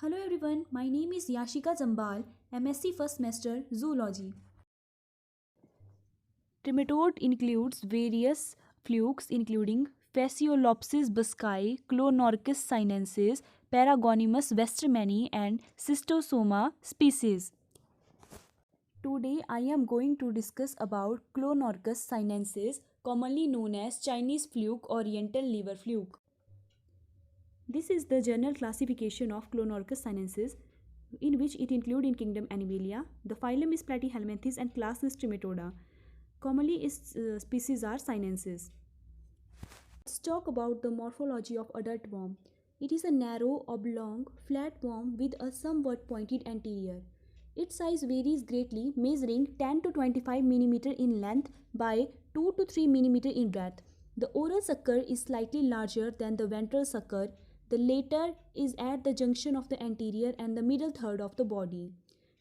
Hello everyone, my name is Yashika Jambal, MSc First Semester Zoology. Trematode includes various flukes including Phaseolopsis bascae, Clonorchis sinensis, Paragonimus westermani and Schistosoma species. Today I am going to discuss about Clonorchis sinensis, commonly known as Chinese fluke, Oriental liver fluke. This is the general classification of Clonorchis sinensis, in which it include in kingdom Animalia. The phylum is Platyhelminthes and class is Trematoda. Commonly its species are sinensis. Let's talk about the morphology of adult worm. It is a narrow, oblong, flat worm with a somewhat pointed anterior. Its size varies greatly, measuring 10 to 25 mm in length by 2 to 3 mm in breadth. The oral sucker is slightly larger than the ventral sucker. The latter is at the junction of the anterior and the middle third of the body.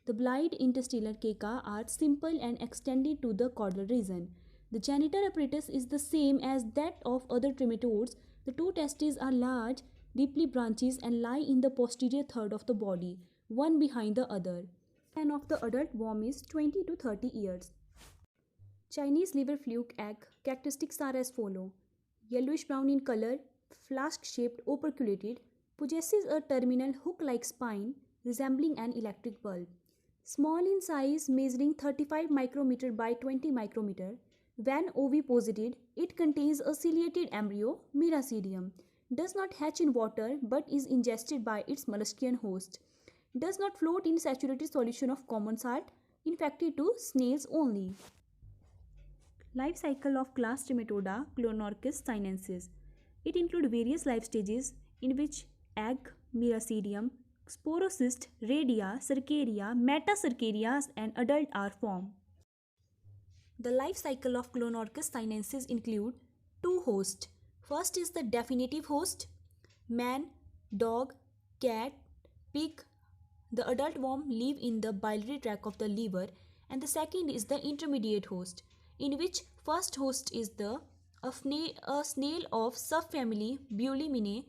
The blind interstellar ceca are simple and extended to the caudal region. The genital apparatus is the same as that of other trematodes. The two testes are large, deeply branches and lie in the posterior third of the body, one behind the other. And of the adult worm is 20 to 30 years. Chinese liver fluke egg characteristics are as follow. Yellowish brown in color, flask-shaped operculated, possesses a terminal hook-like spine resembling an electric bulb. Small in size, measuring 35 micrometer by 20 micrometer. When oviposited, it contains a ciliated embryo, Miracidium. Does not hatch in water but is ingested by its molluscian host. Does not float in saturated solution of common salt, infected to snails only. Life cycle of class Trematoda Clonorchis sinensis. It includes various life stages in which egg, Miracidium, sporocyst, radia, cercaria, metacercaria and adult are formed. The life cycle of Clonorchis sinensis include two hosts. First is the definitive host, man, dog, cat, pig. The adult worm live in the biliary tract of the liver, and the second is the intermediate host, in which first host is a snail of subfamily Buliminae,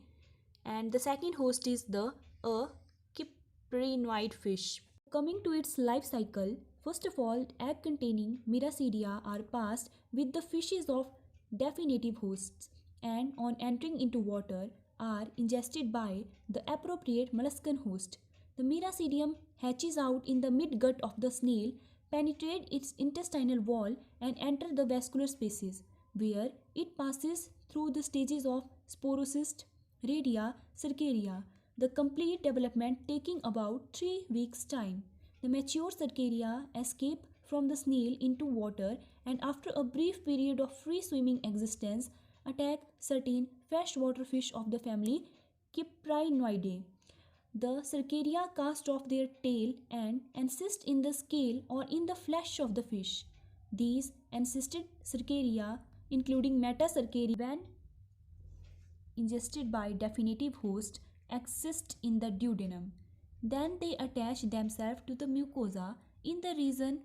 and the second host is a cyprinoid fish. Coming to its life cycle, first of all, egg containing Miracidia are passed with the fishes of definitive hosts and on entering into water are ingested by the appropriate molluscan host. The Miracidium hatches out in the midgut of the snail, penetrate its intestinal wall and enter the vascular spaces, where it passes through the stages of sporocyst, radia, cercaria, the complete development taking about 3 weeks' time. The mature cercaria escape from the snail into water and after a brief period of free swimming existence attack certain freshwater fish of the family Cyprinoidae. The cercaria cast off their tail and encysted in the scale or in the flesh of the fish. These encysted cercaria, including metacercaria, when ingested by definitive host, exist in the duodenum. Then they attach themselves to the mucosa in the region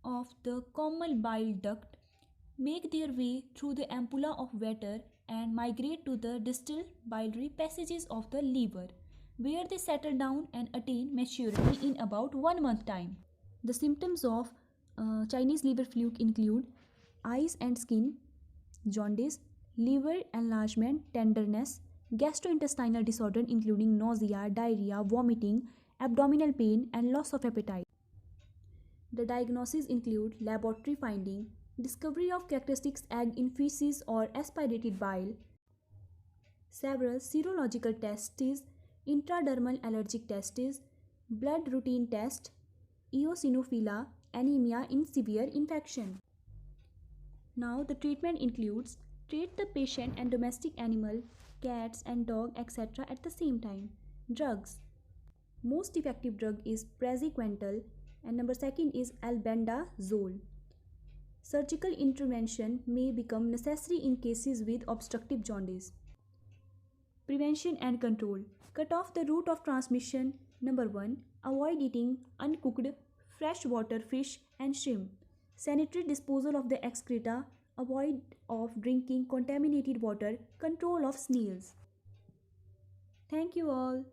of the common bile duct, make their way through the ampulla of Vater and migrate to the distal biliary passages of the liver, where they settle down and attain maturity in about 1 month time. The symptoms of Chinese liver fluke include eyes and skin, jaundice, liver enlargement, tenderness, gastrointestinal disorder including nausea, diarrhea, vomiting, abdominal pain, and loss of appetite. The diagnoses include laboratory finding, discovery of characteristic egg in feces or aspirated bile, several serological tests, intradermal allergic tests, blood routine test, eosinophila, anemia in severe infection. Now the treatment includes treat the patient and domestic animal, cats and dog etc. at the same time. Drugs. Most effective drug is praziquantel and number second is albendazole. Surgical intervention may become necessary in cases with obstructive jaundice. Prevention and control. Cut off the route of transmission. Number 1. Avoid eating uncooked freshwater fish and shrimp. Sanitary disposal of the excreta. Avoid of drinking contaminated water. Control of snails. Thank you all.